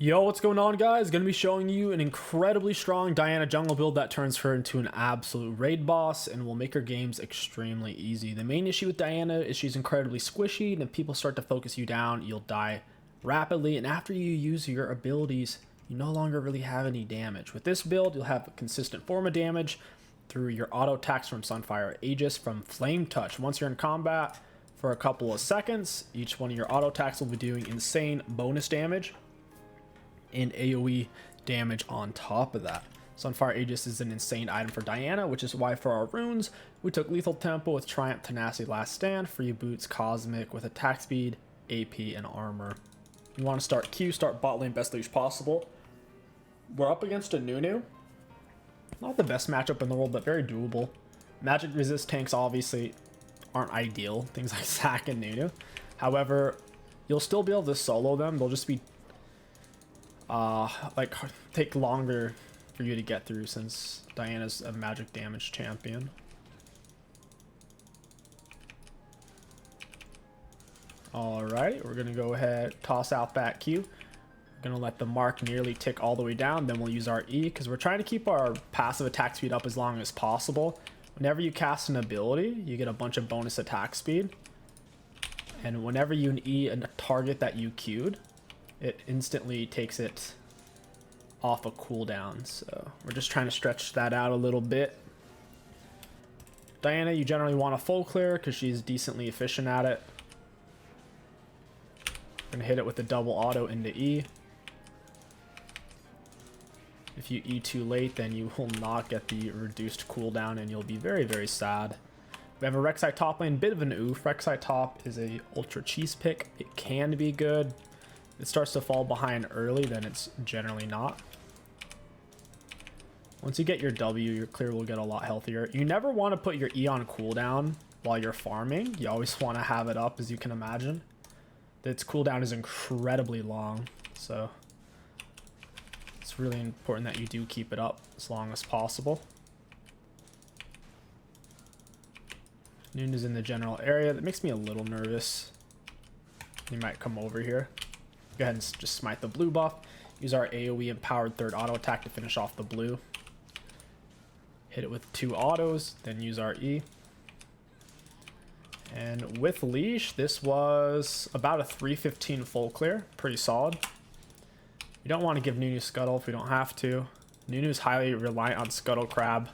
Yo, what's going on, guys? Gonna be showing you an incredibly strong Diana jungle build that turns her into an absolute raid boss and will make her games extremely easy. The main issue with Diana is she's incredibly squishy, and if people start to focus you down, you'll die rapidly, and after you use your abilities, you no longer really have any damage. With this build, you'll have a consistent form of damage through your auto attacks from Sunfire Aegis, from Flame Touch. Once you're in combat for a couple of seconds, each one of your auto attacks will be doing insane bonus damage and AoE damage on top of that. Sunfire Aegis is an insane item for Diana, which is why for our runes, we took Lethal Tempo with Triumph, Tenacity, Last Stand, Free Boots, Cosmic with attack speed, AP, and armor. You want to start Q, start bot lane best leash possible. We're up against a Nunu. Not the best matchup in the world, but very doable. Magic resist tanks obviously aren't ideal, things like Zac and Nunu. However, you'll still be able to solo them. They'll just be take longer for you to get through since Diana's a magic damage champion. Alright, we're gonna go ahead, toss out that Q. We're gonna let the mark nearly tick all the way down, then we'll use our E because we're trying to keep our passive attack speed up as long as possible. Whenever you cast an ability, you get a bunch of bonus attack speed. And whenever you E a target that you queued, it instantly takes it off a cooldown. So we're just trying to stretch that out a little bit. Diana, you generally want a full clear because she's decently efficient at it. We're gonna hit it with the double auto into E. If you E too late, then you will not get the reduced cooldown and you'll be very, very sad. We have a Rek'Sai top lane, bit of an oof. Rek'Sai top is a ultra cheese pick. It can be good. It starts to fall behind early, then it's generally not. Once you get your W, your clear will get a lot healthier. You never want to put your E on cooldown while you're farming. You always want to have it up, as you can imagine. Its cooldown is incredibly long, so it's really important that you do keep it up as long as possible. Noon is in the general area. That makes me a little nervous. He might come over here. Go ahead and just smite the blue buff. Use our AoE empowered third auto attack to finish off the blue. Hit it with 2 autos, then use our E. And with leash, this was about a 315 full clear. Pretty solid. We don't want to give Nunu Scuttle if we don't have to. Nunu's highly reliant on Scuttle Crab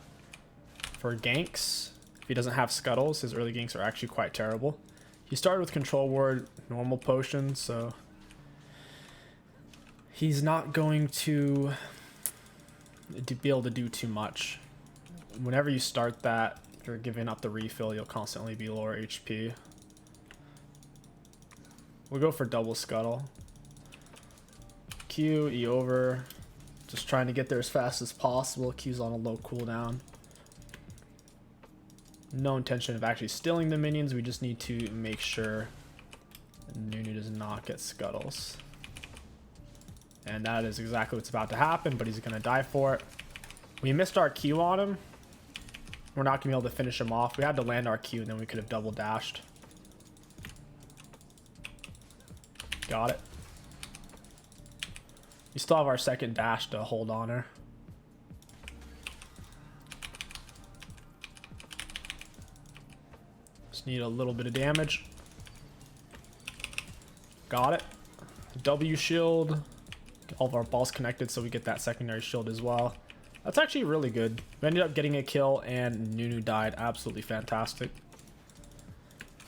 for ganks. If he doesn't have Scuttles, his early ganks are actually quite terrible. He started with Control Ward, normal potion, so he's not going to be able to do too much. Whenever you start that, if you're giving up the refill, you'll constantly be lower HP. We'll go for double Scuttle. Q, E over. Just trying to get there as fast as possible. Q's on a low cooldown. No intention of actually stealing the minions. We just need to make sure Nunu does not get Scuttles. And that is exactly what's about to happen, but he's going to die for it. We missed our Q on him. We're not going to be able to finish him off. We had to land our Q, and then we could have double dashed. Got it. We still have our second dash to hold on her. Just need a little bit of damage. Got it. W shield. All of our balls connected so we get that secondary shield as well. That's actually really good. We ended up getting a kill and Nunu died. Absolutely fantastic.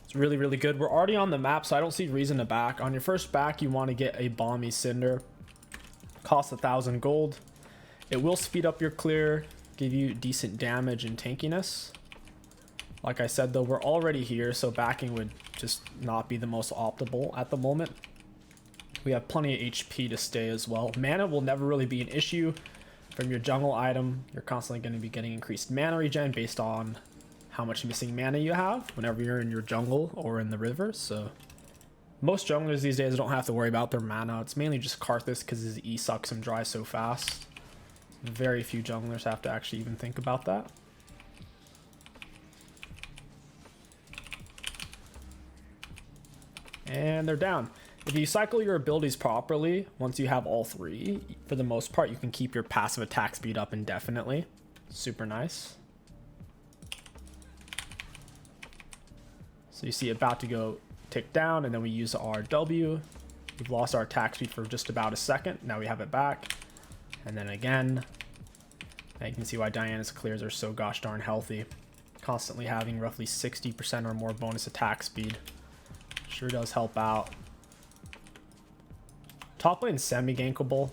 It's really, really good. We're already on the map, so I don't see reason to back. On your first back, you want to get a Balmy Cinder. Costs 1,000 gold. It will speed up your clear, give you decent damage and tankiness. Like I said, though, we're already here, so backing would just not be the most optimal at the moment. We have plenty of HP to stay as well. Mana will never really be an issue. From your jungle item, you're constantly going to be getting increased mana regen based on how much missing mana you have whenever you're in your jungle or in the river. So most junglers these days don't have to worry about their mana. It's mainly just Karthus because his E sucks him dry so fast. Very few junglers have to actually even think about that. And they're down. If you cycle your abilities properly, once you have all three, for the most part, you can keep your passive attack speed up indefinitely. Super nice. So you see about to go tick down, and then we use our W. We've lost our attack speed for just about a second. Now we have it back. And then again. Now you can see why Diana's clears are so gosh darn healthy. Constantly having roughly 60% or more bonus attack speed. Sure does help out. Top lane semi-gankable.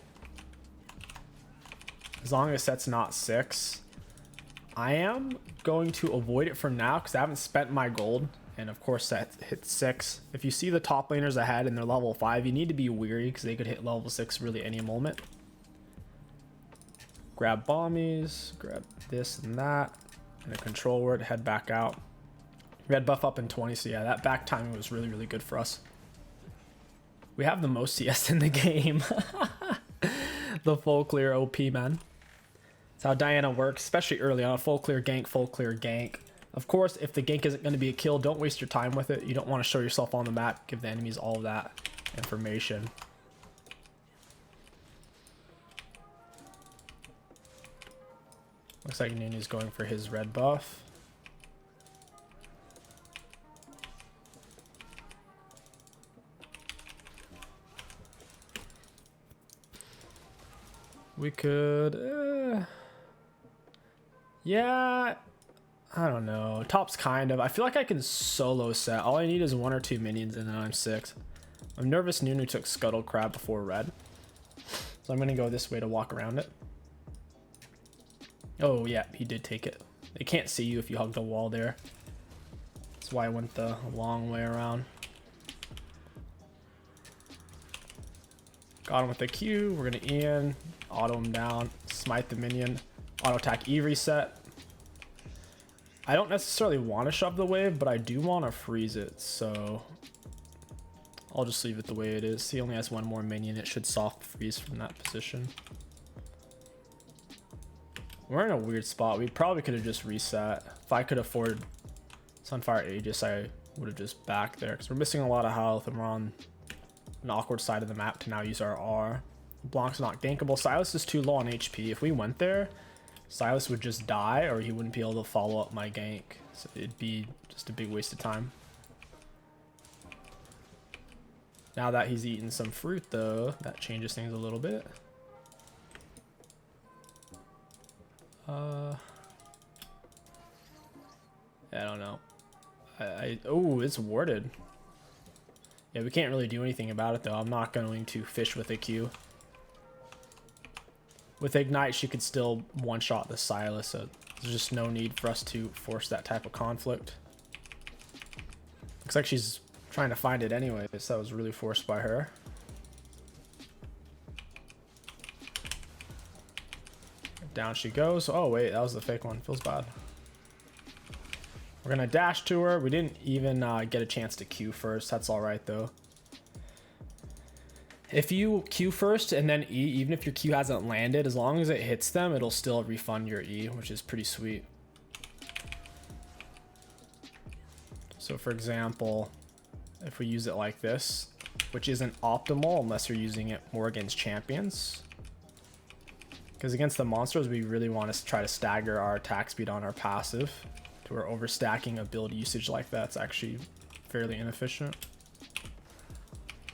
As long as set's not 6. I am going to avoid it for now because I haven't spent my gold. And of course that hits 6. If you see the top laners ahead and they're level 5, you need to be weary because they could hit level 6 really any moment. Grab bombies, grab this and that, and a control word, head back out. We had buff up in 20, so yeah, that back timing was really, really good for us. We have the most CS in the game. The full clear OP, man. That's how Diana works, especially early on. Full clear gank, full clear gank. Of course, if the gank isn't going to be a kill, don't waste your time with it. You don't want to show yourself on the map. Give the enemies all of that information. Looks like Nunu's going for his red buff. We could... yeah... I don't know. Top's kind of... I feel like I can solo set. All I need is 1 or 2 minions and then I'm 6. I'm nervous Nunu took Scuttle Crab before red. So I'm going to go this way to walk around it. Oh, yeah. He did take it. They can't see you if you hug the wall there. That's why I went the long way around. Got him with the Q. We're going to Ian. Auto him down. Smite the minion. Auto attack E reset. I don't necessarily want to shove the wave, but I do want to freeze it, so I'll just leave it the way it is. He only has 1 more minion. It should soft freeze from that position. We're in a weird spot. We probably could have just reset. If I could afford Sunfire Aegis, I would have just backed there, because we're missing a lot of health and we're on an awkward side of the map to now use our R. Blanc's not gankable. Silas is too low on HP. If we went there, Silas would just die, or he wouldn't be able to follow up my gank. So it'd be just a big waste of time. Now that he's eaten some fruit, though, that changes things a little bit. Yeah, I don't know. Oh, it's warded. Yeah, we can't really do anything about it, though. I'm not going to fish with a Q. With Ignite, she could still one-shot the Silas, so there's just no need for us to force that type of conflict. Looks like she's trying to find it anyway, so that was really forced by her. Down she goes. Oh, wait, that was the fake one. Feels bad. We're going to dash to her. We didn't even get a chance to Q first. That's all right, though. If you Q first and then E, even if your Q hasn't landed, as long as it hits them, it'll still refund your E, which is pretty sweet. So for example, if we use it like this, which isn't optimal unless you're using it more against champions. Because against the monsters, we really want to try to stagger our attack speed on our passive. To where overstacking ability usage like that's actually fairly inefficient.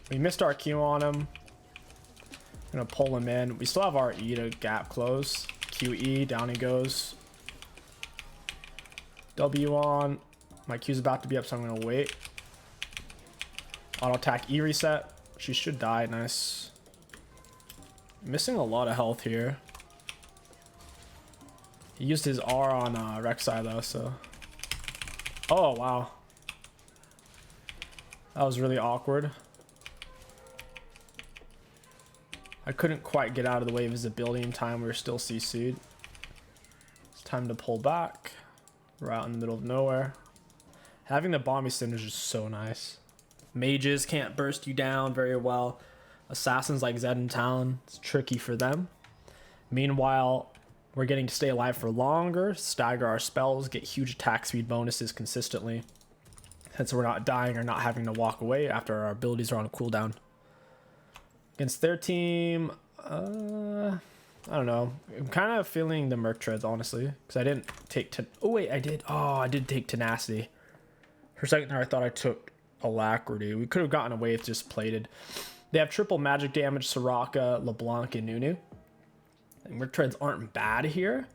We missed our Q on him. I'm gonna pull him in. We still have our E to gap close. QE, down he goes. W on. My Q's about to be up, so I'm gonna wait. Auto attack E reset. She should die. Nice. Missing a lot of health here. He used his R on Rek'Sai though, so. Oh, wow. That was really awkward. I couldn't quite get out of the way of his ability in time. We were still CC'd. It's time to pull back. We're out in the middle of nowhere. Having the Bomby Cinder is just so nice. Mages can't burst you down very well. Assassins like Zed and Talon, it's tricky for them. Meanwhile, we're getting to stay alive for longer, stagger our spells, get huge attack speed bonuses consistently. Since we're not dying or not having to walk away after our abilities are on a cooldown. Against their team, I don't know. I'm kind of feeling the Merc Treads, honestly, because I didn't take... Oh, wait, I did. Oh, I did take Tenacity. For a second there, I thought I took Alacrity. We could have gotten away with just plated. They have triple magic damage, Soraka, LeBlanc, and Nunu. And Merc Treads aren't bad here.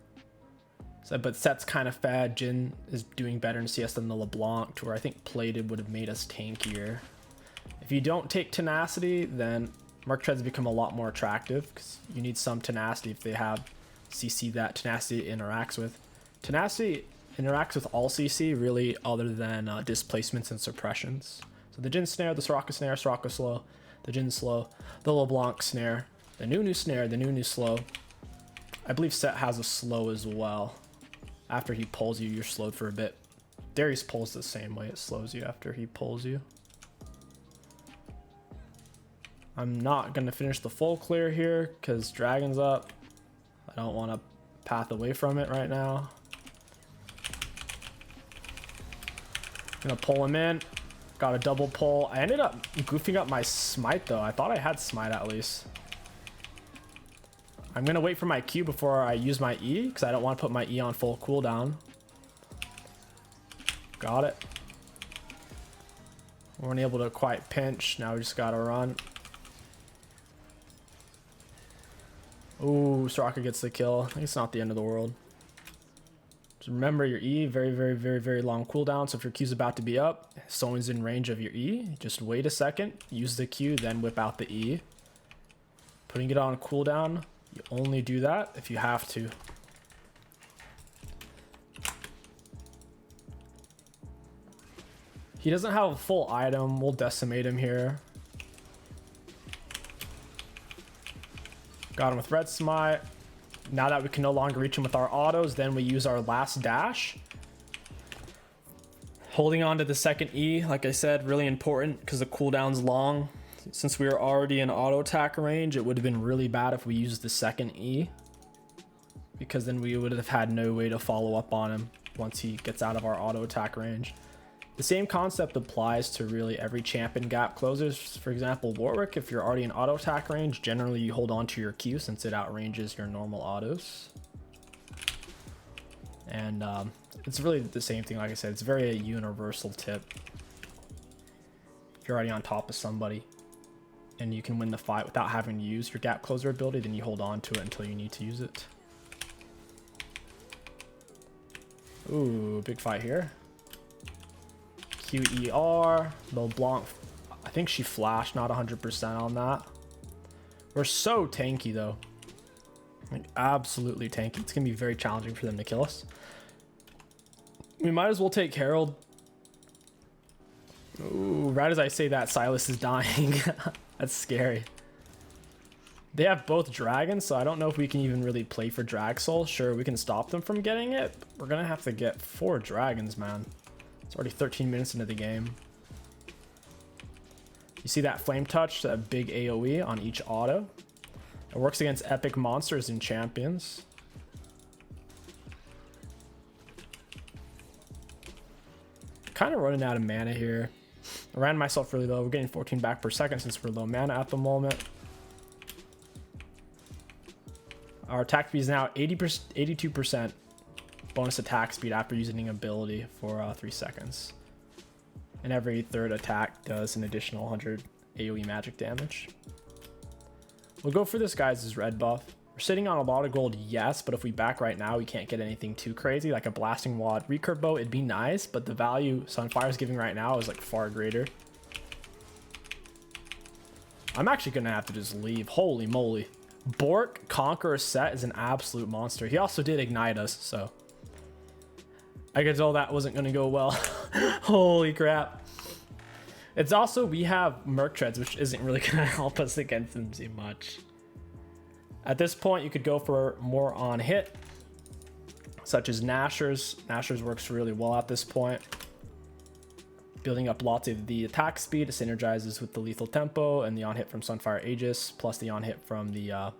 So, but Set's kind of fed. Jhin is doing better in CS than the LeBlanc, to where I think plated would have made us tankier. If you don't take Tenacity, then Merc Treads become a lot more attractive, because you need some Tenacity if they have CC that Tenacity interacts with. Tenacity interacts with all CC, really, other than displacements and suppressions. So the Jhin snare, the Soraka slow, the Jhin slow, the LeBlanc snare, the Nunu snare, the Nunu slow. I believe Set has a slow as well. After he pulls you, you're slowed for a bit. Darius pulls the same way, it slows you after he pulls you. I'm not going to finish the full clear here because Dragon's up. I don't want to path away from it right now. Gonna pull him in. Got a double pull. I ended up goofing up my smite though. I thought I had smite at least. I'm gonna wait for my Q before I use my E because I don't want to put my E on full cooldown. Got it. We weren't able to quite pinch. Now we just gotta run. Ooh, Soraka gets the kill. I think it's not the end of the world. Just remember your E, very long cooldown. So if your Q's about to be up, someone's in range of your E, just wait a second, use the Q, then whip out the E. Putting it on cooldown, you only do that if you have to. He doesn't have a full item. We'll decimate him here. Got him with red smite. Now that we can no longer reach him with our autos, then we use our last dash. Holding on to the second E, like I said, really important because the cooldown's long. Since we were already in auto attack range, it would have been really bad if we used the second E, because then we would have had no way to follow up on him once he gets out of our auto attack range. The same concept applies to really every champion gap closers. For example, Warwick, if you're already in auto attack range, generally you hold on to your Q since it outranges your normal autos. And it's really the same thing. Like I said, it's very a universal tip. If you're already on top of somebody and you can win the fight without having to use your gap closer ability, then you hold on to it until you need to use it. Ooh, big fight here. 𝐒𝐿, LeBlanc, I think she flashed, not 100% on that. We're so tanky though, like absolutely tanky. It's gonna be very challenging for them to kill us. We might as well take Herald. Ooh, right as I say that, Silas is dying. That's scary. They have both dragons, so I don't know if we can even really play for Drag Soul. Sure, we can stop them from getting it, but we're gonna have to get 4 dragons, man. It's already 13 minutes into the game. You see that flame touch, that big AoE on each auto? It works against epic monsters and champions. Kind of running out of mana here. I ran myself really low. We're getting 14 back per second since we're low mana at the moment. Our attack speed is now 82%. Bonus attack speed after using an ability for 3 seconds. And every third attack does an additional 100 AoE magic damage. We'll go for this guy's red buff. We're sitting on a lot of gold, yes, but if we back right now, we can't get anything too crazy. Like a blasting wad recurve bow, it'd be nice, but the value Sunfire's giving right now is like far greater. I'm actually gonna have to just leave. Holy moly. Bork, Conqueror Set is an absolute monster. He also did ignite us, so I could tell that wasn't gonna go well. Holy crap. It's also, we have Merc Treads, which isn't really gonna help us against them too much. At this point, you could go for more on hit, such as Nashor's. Nashor's works really well at this point. Building up lots of the attack speed, it synergizes with the lethal tempo and the on hit from Sunfire Aegis, plus the on hit from the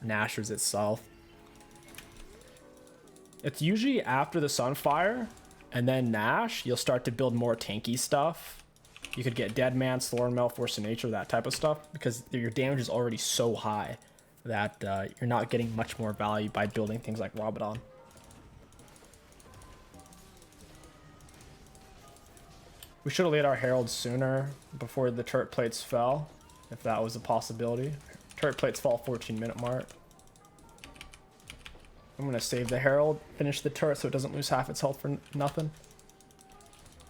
Nashor's itself. It's usually after the Sunfire and then Nash, you'll start to build more tanky stuff. You could get Dead Man, Thornmail, Force of Nature, that type of stuff, because your damage is already so high that you're not getting much more value by building things like Rabadon. We should have laid our Herald sooner before the turret plates fell, if that was a possibility. Turret plates fall 14-minute mark. I'm going to save the Herald, finish the turret so it doesn't lose half its health for nothing.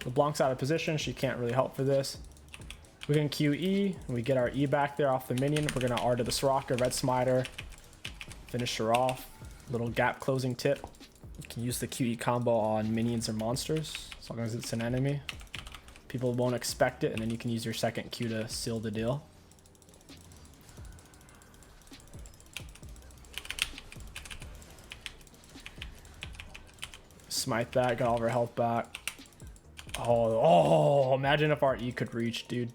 LeBlanc's out of position. She can't really help for this. We can QE. We get our E back there off the minion. We're going to R to the Soraka, Red Smiter. Finish her off. Little gap closing tip. You can use the QE combo on minions or monsters, as long as it's an enemy. People won't expect it, and then you can use your second Q to seal the deal. Smite that, got all of our health back. Oh, imagine if our E could reach, dude.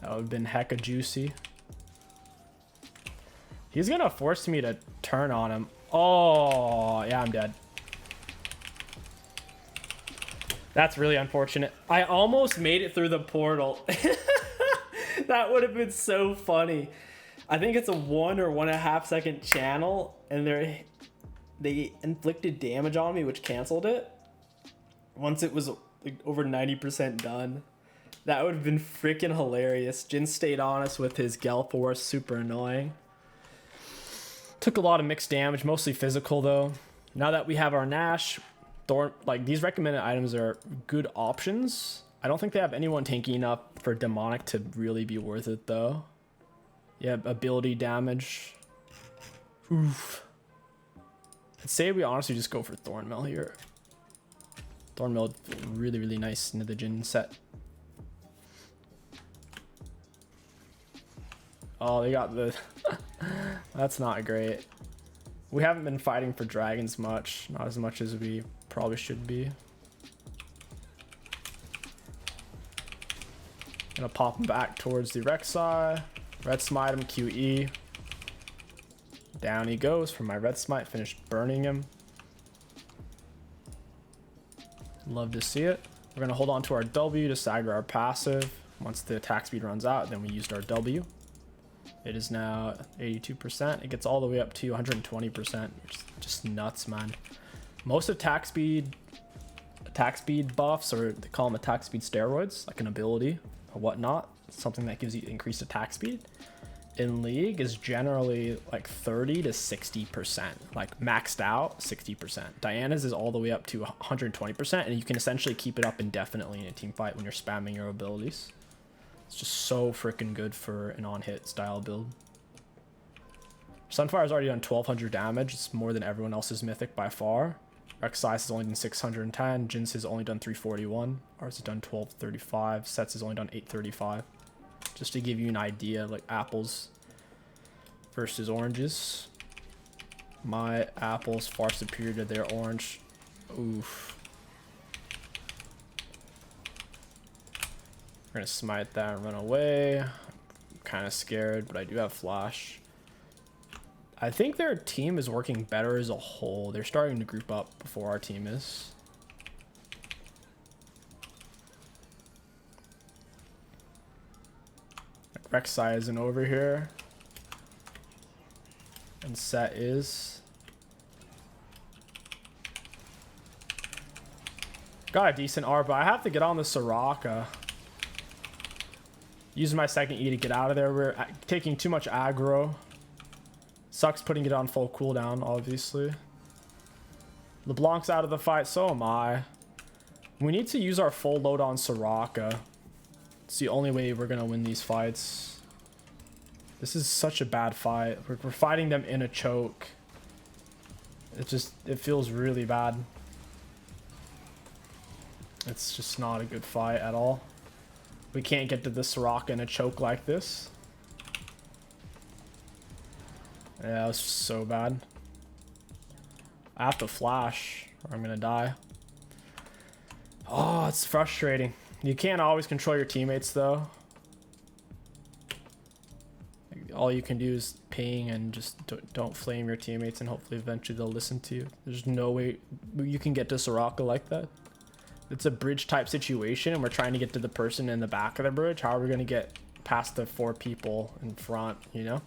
That would have been hecka juicy. He's gonna force me to turn on him. Oh, yeah, I'm dead. That's really unfortunate. I almost made it through the portal. That would have been so funny. I think it's a 1 or 1.5 second channel, and they inflicted damage on me, which canceled it. Once it was like over 90% done. That would have been freaking hilarious. Jin stayed on us with his Gelforce, super annoying. Took a lot of mixed damage, mostly physical though. Now that we have our Nash, like these recommended items are good options. I don't think they have anyone tanky enough for demonic to really be worth it though. Yeah, ability damage. Oof. I'd say we honestly just go for Thornmail here. Thornmail really, really nice into the Jin set. Oh, they got the... That's not great. We haven't been fighting for dragons much. Not as much as we probably should be. Gonna pop him back towards the Rek'Sai. Red Smite him, QE. Down he goes for my Red Smite. Finished burning him. Love to see it. We're gonna hold on to our W to stagger our passive. Once the attack speed runs out, then we used our W. It is now 82%. It gets all the way up to 120%. Just nuts, man. Most attack speed buffs, or they call them attack speed steroids, like an ability or whatnot, something that gives you increased attack speed, in League is generally like 30 to 60%, like maxed out 60%. Diana's is all the way up to 120%, and you can essentially keep it up indefinitely in a team fight when you're spamming your abilities. It's just so freaking good for an on-hit style build. Sunfire's already done 1200 damage. It's more than everyone else's mythic by far. Rek'Sai has only done 610. Jin's has only done 341. Ours has done 1235. Sets has only done 835. Just to give you an idea, like apples versus oranges. My apple's far superior to their orange. Oof. We're gonna smite that and run away. I'm kind of scared, but I do have flash. I think their team is working better as a whole. They're starting to group up before our team is. Rek'Sai isn't over here. And Set is. Got a decent R, but I have to get on the Soraka. Use my second E to get out of there. We're taking too much aggro. Sucks putting it on full cooldown, obviously. LeBlanc's out of the fight, so am I. We need to use our full load on Soraka. It's the only way we're gonna win these fights. This is such a bad fight. We're fighting them in a choke. It feels really bad. It's just not a good fight at all. We can't get to the Soraka in a choke like this. Yeah, that was so bad. I have to flash or I'm gonna die. Oh, it's frustrating. You can't always control your teammates though. All you can do is ping and just don't flame your teammates, and hopefully eventually they'll listen to you. There's no way you can get to Soraka like that. It's a bridge type situation, and we're trying to get to the person in the back of the bridge. How are we going to get past the 4 people in front, you know?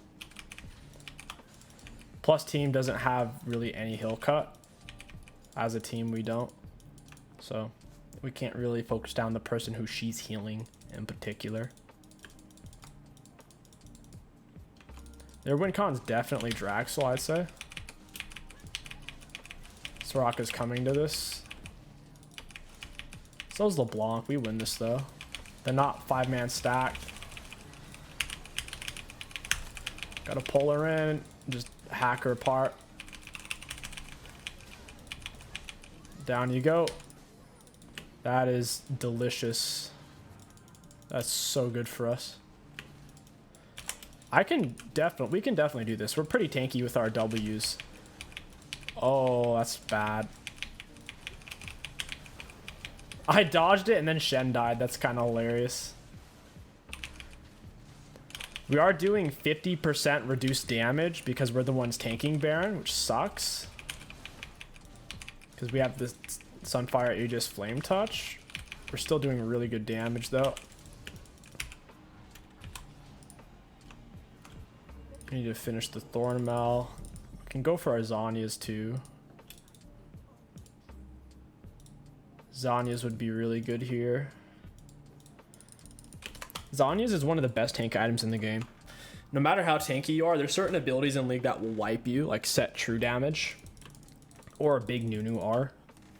Plus team doesn't have really any hill cut. As a team, we don't. So we can't really focus down the person who she's healing in particular. Their win con's definitely Draxel, I'd say. Soraka's coming to this. So's LeBlanc. We win this though. They're not 5-man stacked. Gotta pull her in. Just hack her apart. Down you go. That is delicious. That's so good for us. We can definitely do this. We're pretty tanky with our W's. Oh, that's bad. I dodged it and then Shen died. That's kind of hilarious. We are doing 50% reduced damage because we're the ones tanking Baron, which sucks. Because we have this Sunfire Aegis Flame Touch. We're still doing really good damage though. We need to finish the Thornmail. We can go for our Zhonya's too. Zhonya's would be really good here. Zhonya's is one of the best tank items in the game. No matter how tanky you are, there's certain abilities in League that will wipe you, like set true damage or a big Nunu R.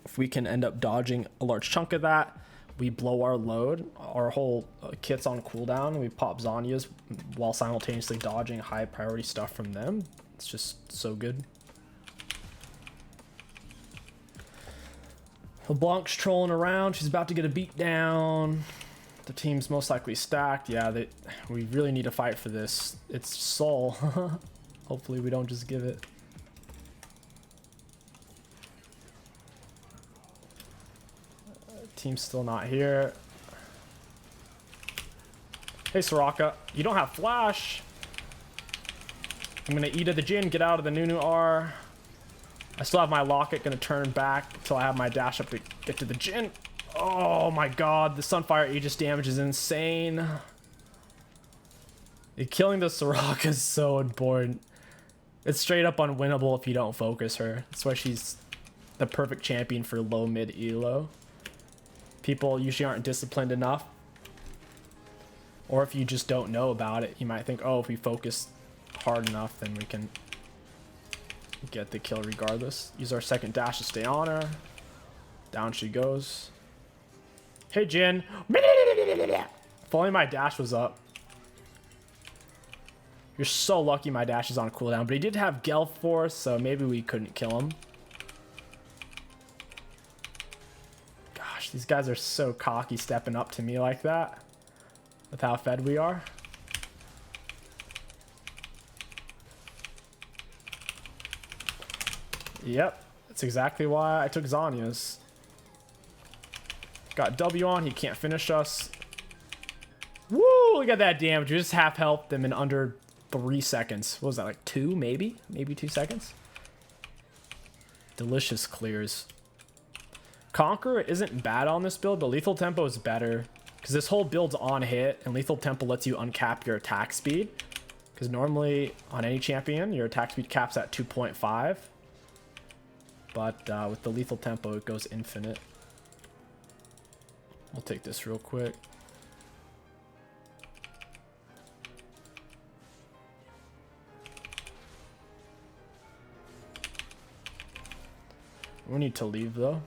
If we can end up dodging a large chunk of that, we blow our load. Our whole kit's on cooldown. We pop Zhonya's while simultaneously dodging high priority stuff from them. It's just so good. LeBlanc's trolling around. She's about to get a beat down. The team's most likely stacked. Yeah, we really need to fight for this. It's Soul. Hopefully we don't just give it. Team's still not here. Hey, Soraka. You don't have flash. I'm going to eat of the Jin. Get out of the Nunu R. I still have my locket. Going to turn back until I have my dash up to get to the Jin. Oh my god. The Sunfire Aegis damage is insane. Killing the Soraka is so important. It's straight up unwinnable if you don't focus her. That's why she's the perfect champion for low mid elo. People usually aren't disciplined enough. Or if you just don't know about it, you might think, oh, if we focus hard enough, then we can get the kill regardless. Use our second dash to stay on her. Down she goes. Hey, Jin. If only my dash was up. You're so lucky my dash is on cooldown. But he did have Gale Force, so maybe we couldn't kill him. These guys are so cocky stepping up to me like that with how fed we are. Yep, that's exactly why I took Zhonya's. Got W on, he can't finish us. Woo, look at that damage. We just half health them in under 3 seconds. What was that, like 2 maybe? Maybe 2 seconds? Delicious clears. Conqueror isn't bad on this build, but Lethal Tempo is better because this whole build's on hit, and Lethal Tempo lets you uncap your attack speed. Because normally on any champion, your attack speed caps at 2.5, but with the Lethal Tempo, it goes infinite. We'll take this real quick. We need to leave though.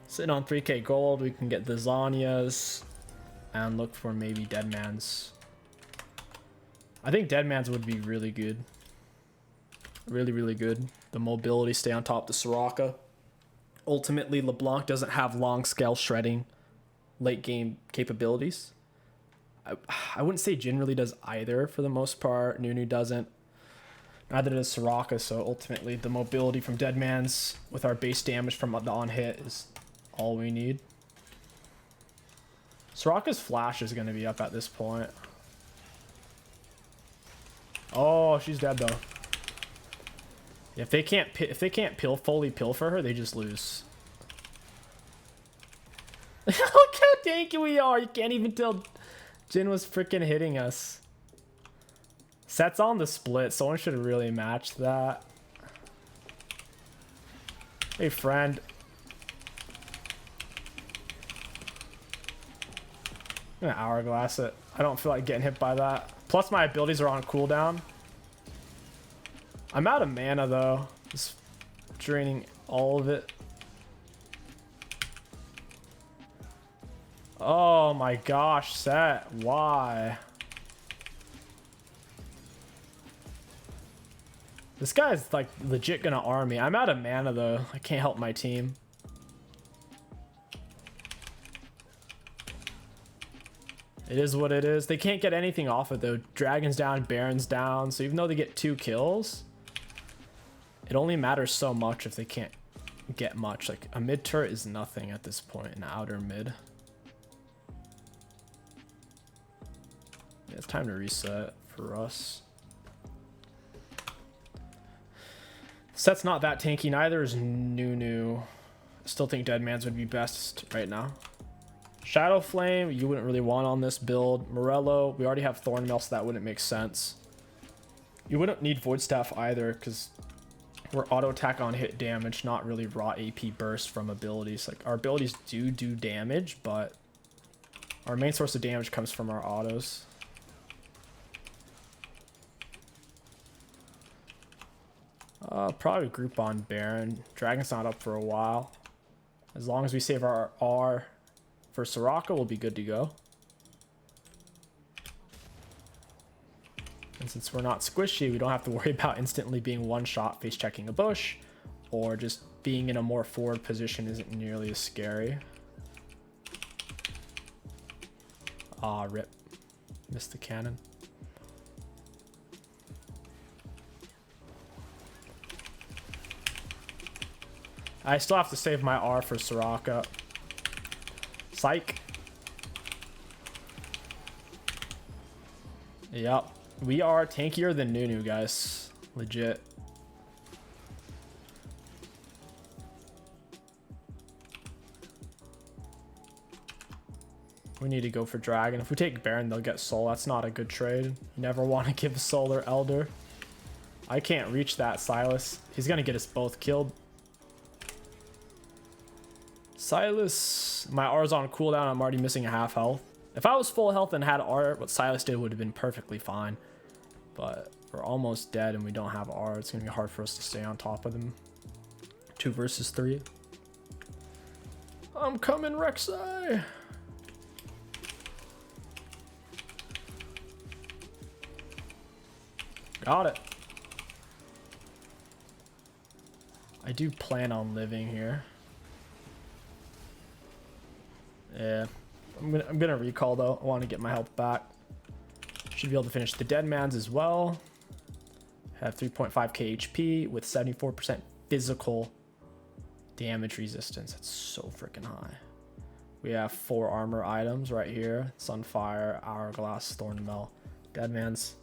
Sitting on 3k gold, we can get the Zhonya's and look for maybe Deadman's. I think Deadman's would be really good. Really, really good. The mobility, stay on top of the Soraka. Ultimately, LeBlanc doesn't have long scale shredding late game capabilities. I wouldn't say Jin really does either for the most part. Nunu doesn't. Neither does Soraka, so ultimately the mobility from Deadman's with our base damage from the on hit is all we need. Soraka's flash is going to be up at this point. Oh, she's dead though. If they can't fully pill for her, they just lose. Look how tanky we are. You can't even tell Jin was freaking hitting us. Set's on the split. Someone should really match that. Hey, friend. I'm gonna hourglass it. I don't feel like getting hit by that. Plus my abilities are on cooldown. I'm out of mana though. Just draining all of it. Oh my gosh, Set. Why? This guy's like legit gonna arm me. I'm out of mana though. I can't help my team. It is what it is. They can't get anything off it though. Dragon's down, Baron's down. So even though they get 2 kills, it only matters so much if they can't get much. Like a mid turret is nothing at this point. An outer mid. Yeah, it's time to reset for us. Set's not that tanky. Neither is Nunu. I still think Deadman's would be best right now. Shadow Flame, you wouldn't really want on this build. Morello, we already have Thornmail, so that wouldn't make sense. You wouldn't need Void Staff either, because we're auto attack on hit damage, not really raw AP burst from abilities. Like our abilities do damage, but our main source of damage comes from our autos. Probably group on Baron. Dragon's not up for a while. As long as we save our R for Soraka, we'll be good to go. And since we're not squishy, we don't have to worry about instantly being one-shot face checking a bush, or just being in a more forward position isn't nearly as scary. Ah, rip. Missed the cannon. I still have to save my R for Soraka. Psych. Yep. We are tankier than Nunu, guys. Legit. We need to go for Dragon. If we take Baron, they'll get Soul. That's not a good trade. You never want to give Soul or Elder. I can't reach that, Silas. He's going to get us both killed. Silas, my R's on cooldown. I'm already missing a half health. If I was full health and had R, what Silas did would have been perfectly fine. But we're almost dead and we don't have R. It's going to be hard for us to stay on top of them. 2 versus 3. I'm coming, Rek'Sai. Got it. I do plan on living here. Yeah, I'm gonna recall though. I want to get my health back. Should be able to finish the Deadman's as well. Have 3.5k HP with 74% physical damage resistance. That's so freaking high. We have 4 armor items right here: Sunfire, Hourglass, Thornmail, Deadman's.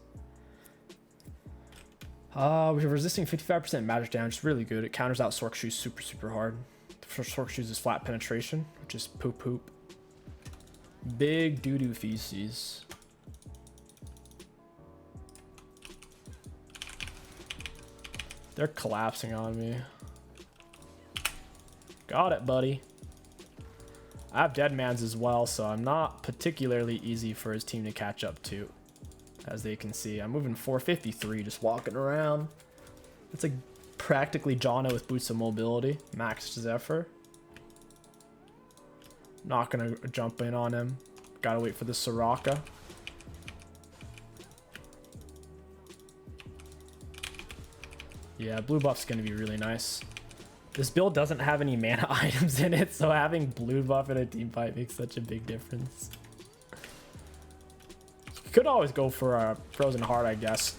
We're resisting 55% magic damage. It's really good. It counters out Sork Shoes super hard. For Sork Shoes is flat penetration, which is poop. Big doo-doo feces. They're collapsing on me. Got it, buddy. I have Deadman's as well, so I'm not particularly easy for his team to catch up to. As they can see, I'm moving 453, just walking around. It's like practically Janna with boots of mobility. Max Zephyr. Not gonna jump in on him. Gotta wait for the Soraka. Yeah, blue buff's gonna be really nice. This build doesn't have any mana items in it, so having blue buff in a team fight makes such a big difference. You could always go for a Frozen Heart, I guess.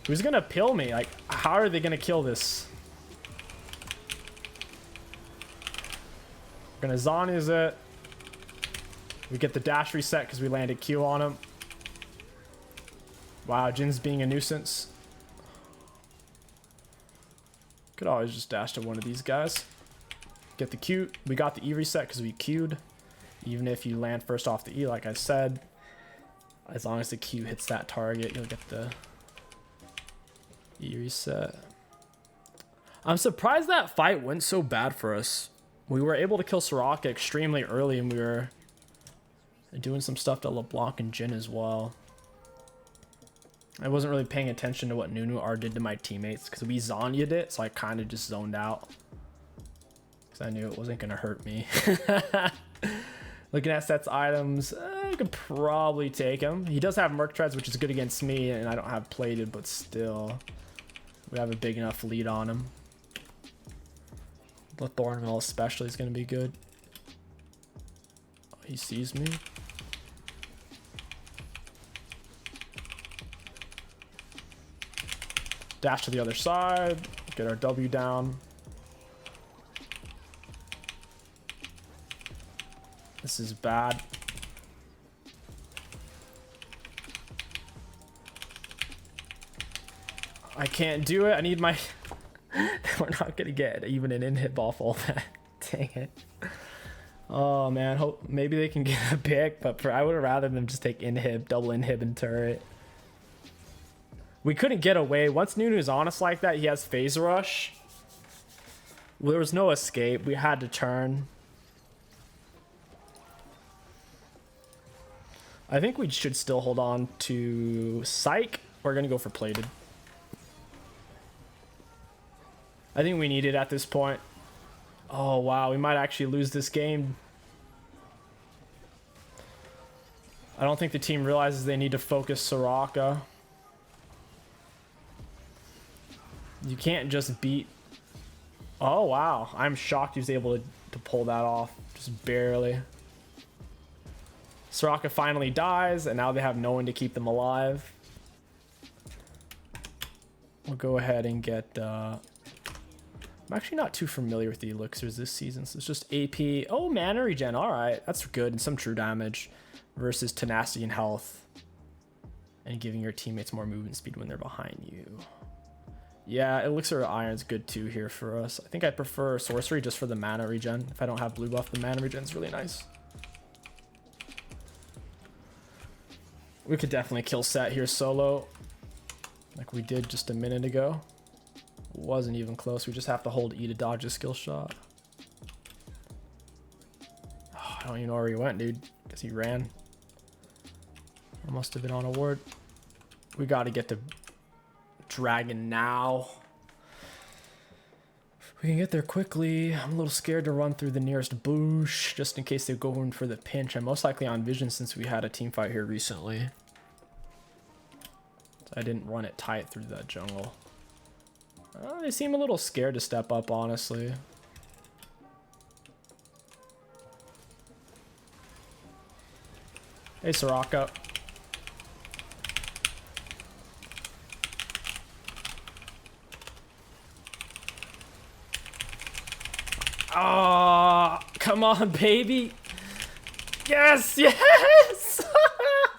Who's gonna pill me? Like, how are they gonna kill this? Gonna Zhonya's it. We get the dash reset because we landed Q on him. Wow, Jin's being a nuisance. Could always just dash to one of these guys. Get the Q. We got the E reset because we Q'd. Even if you land first off the E, like I said, as long as the Q hits that target, you'll get the E reset. I'm surprised that fight went so bad for us. We were able to kill 𝐒𝐒𝐂𝐋𝐒 extremely early, and we were doing some stuff to LeBlanc and Jhin as well. I wasn't really paying attention to what 𝐒𝐒 did to my teammates because we Zhonya'd it, so I kind of just zoned out. Because I knew it wasn't going to hurt me. Looking at Set's items, I could probably take him. He does have Merc Treads, which is good against me, and I don't have Plated, but still. We have a big enough lead on him. The Thornville especially is going to be good. Oh, he sees me. Dash to the other side. Get our W down. This is bad. I can't do it. I need my... We're not going to get even an in-hit ball full. Dang it. Oh, man. Hope maybe they can get a pick, but I would have rather them just take inhib, double inhib and turret. We couldn't get away. Once 𝐒𝐒's on us like that, he has phase rush. There was no escape. We had to turn. I think we should still hold on to Psych. We're going to go for Plated. I think we need it at this point. Oh, wow. We might actually lose this game. I don't think the team realizes they need to focus 𝐒𝐒𝐂𝐋𝐒. You can't just beat... Oh, wow. I'm shocked he was able to pull that off. Just barely. 𝐒𝐒𝐂𝐋𝐒 finally dies, and now they have no one to keep them alive. We'll go ahead and get... I'm actually not too familiar with the elixirs this season, so it's just AP. Oh, mana regen. All right. That's good. And some true damage versus tenacity and health. And giving your teammates more movement speed when they're behind you. Yeah, elixir of iron's good too here for us. I think I prefer sorcery just for the mana regen. If I don't have blue buff, the mana regen's really nice. We could definitely kill Set here solo, like we did just a minute ago. Wasn't even close. We just have to hold E to dodge a skill shot. Oh, I don't even know where he went, dude. Guess he ran. I must have been on a ward. We got to get to Dragon now. We can get there quickly. I'm a little scared to run through the nearest bush just in case they go in for the pinch. I'm most likely on vision since we had a team fight here recently. So I didn't run it tight through that jungle. They seem a little scared to step up, honestly. Hey, 𝐒𝐒𝐂𝐋𝐒. Oh, come on, baby. Yes, yes.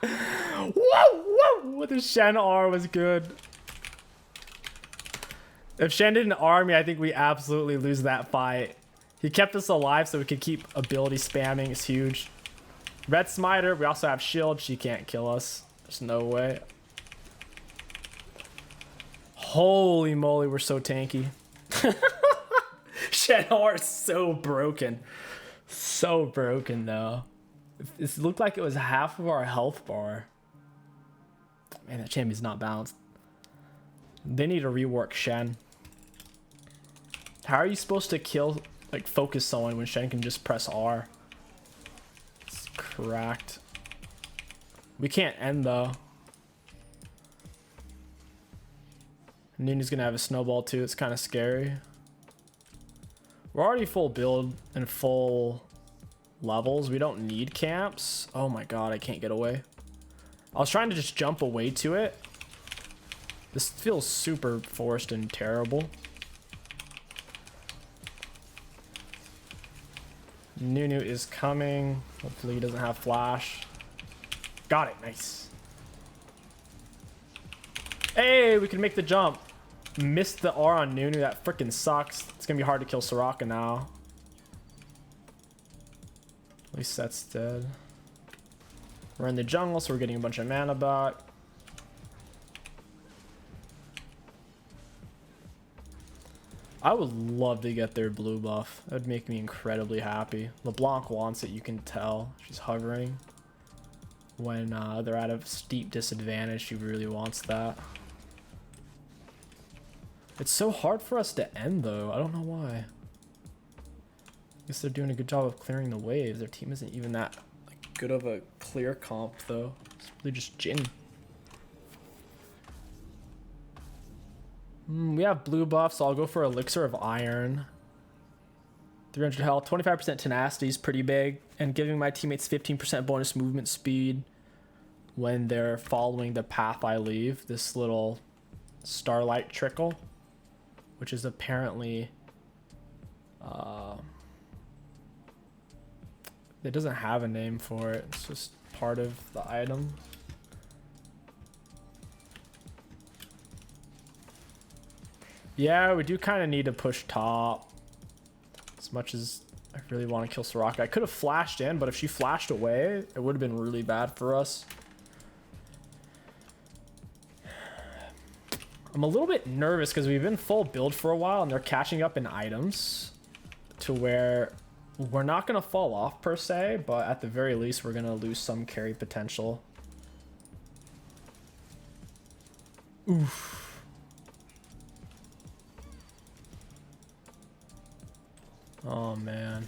Whoa, whoa. The Shen R was good. If Shen didn't R me, I think we absolutely lose that fight. He kept us alive so we could keep ability spamming. It's huge. Red Smiter. We also have shield. She can't kill us. There's no way. Holy moly, we're so tanky. Shen R is so broken. So broken, though. It looked like it was half of our health bar. Man, that champion's not balanced. They need to rework Shen. How are you supposed to kill, like, focus someone when Shen can just press R? It's cracked. We can't end, though. 𝐒𝐒's gonna have a snowball, too. It's kind of scary. We're already full build and full levels. We don't need camps. Oh my god, I can't get away. I was trying to just jump away to it. This feels super forced and terrible. 𝐒𝐒 is coming. Hopefully he doesn't have flash. Got it. Nice. Hey, we can make the jump. Missed the R on 𝐒𝐒. That freaking sucks. It's going to be hard to kill 𝐒𝐒𝐂𝐋𝐒 now. least that's dead. We're in the jungle, so we're getting a bunch of mana back. I would love to get their blue buff. That would make me incredibly happy. LeBlanc wants it, you can tell. She's hovering. When they're at a steep disadvantage, she really wants that. It's so hard for us to end, though. I don't know why. I guess they're doing a good job of clearing the waves. Their team isn't even that good of a clear comp, though. It's really just Jhin. We have blue buff, so I'll go for Elixir of Iron. 300 health, 25% tenacity is pretty big, and giving my teammates 15% bonus movement speed when they're following the path I leave. This little starlight trickle, which is apparently it doesn't have a name for it. It's just part of the item. Yeah, we do kind of need to push top. As much as I really want to kill Soraka. I could have flashed in, but if she flashed away, it would have been really bad for us. I'm a little bit nervous because we've been full build for a while and they're catching up in items to where we're not going to fall off per se, but at the very least, we're going to lose some carry potential. Oof. Oh, man.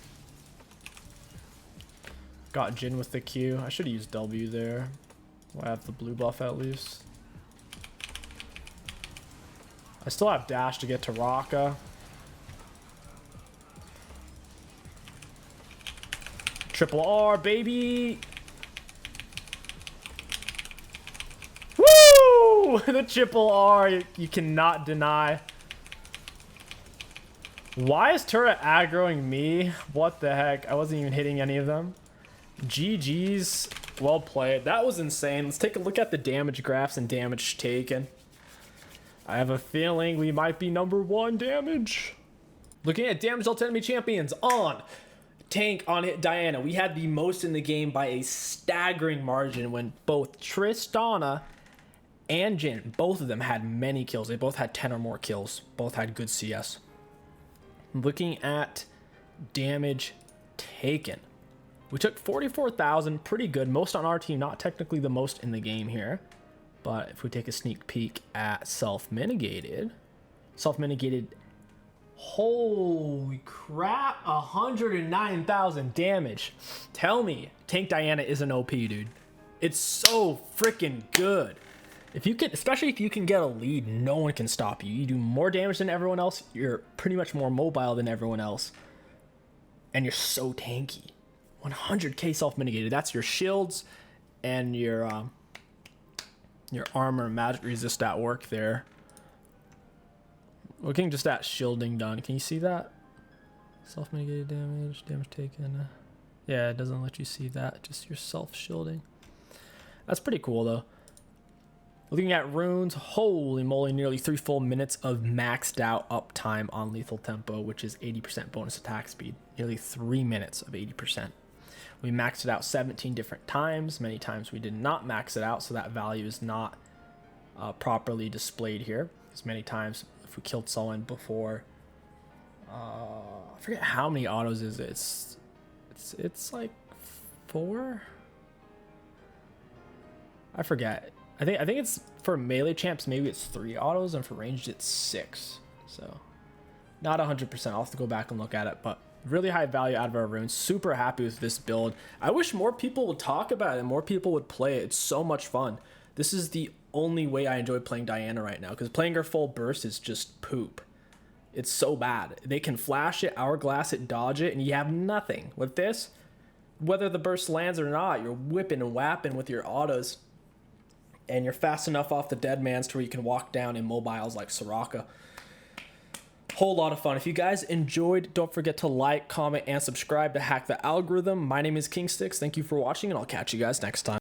Got Jhin with the Q. I should have used W there. I have the blue buff at least. I still have dash to get to Raka. Triple R, baby! Woo! The triple R, you cannot deny. Why is turret aggroing me? What the heck? I wasn't even hitting any of them. GG's. Well played. That was insane. Let's take a look at the damage graphs and damage taken. I have a feeling we might be #1 damage. Looking at damage dealt to enemy champions on tank on hit Diana. We had the most in the game by a staggering margin when both Tristana and Jhin, both of them had many kills. They both had 10 or more kills. Both had good CS. Looking at damage taken. We took 44,000, pretty good. Most on our team, not technically the most in the game here. But if we take a sneak peek at self-mitigated, holy crap, 109,000 damage. Tell me, Tank Diana is an OP, dude. It's so freaking good. If you can, especially if you can get a lead, no one can stop you. You do more damage than everyone else. You're pretty much more mobile than everyone else. And you're so tanky. 100k self-mitigated. That's your shields and your armor and magic resist at work there. Looking just at shielding done. Can you see that? Self-mitigated damage, damage taken. Yeah, it doesn't let you see that. Just your self-shielding. That's pretty cool though. Looking at runes, holy moly, nearly 3 full minutes of maxed out uptime on lethal tempo, which is 80% bonus attack speed. Nearly 3 minutes of 80%. We maxed it out 17 different times. Many times we did not max it out, so that value is not properly displayed here. Because many times, if we killed someone before, I forget how many autos is it. It's like 4. I forget. I think it's for melee champs. Maybe it's 3 autos, and for ranged it's 6. So not 100%. I'll have to go back and look at it, but really high value out of our runes. Super happy with this build. I wish more people would talk about it and more people would play it. It's so much fun. This is the only way I enjoy playing Diana right now, because playing her full burst is just poop. It's so bad. They can flash it, hourglass it, dodge it, and you have nothing. With this, whether the burst lands or not, you're whipping and whapping with your autos, and you're fast enough off the dead mans to where you can walk down in mobiles like Soraka. Whole lot of fun. If you guys enjoyed, don't forget to like, comment, and subscribe to hack the algorithm. My name is 𝐒𝐿𝐾𝐋. Thank you for watching, and I'll catch you guys next time.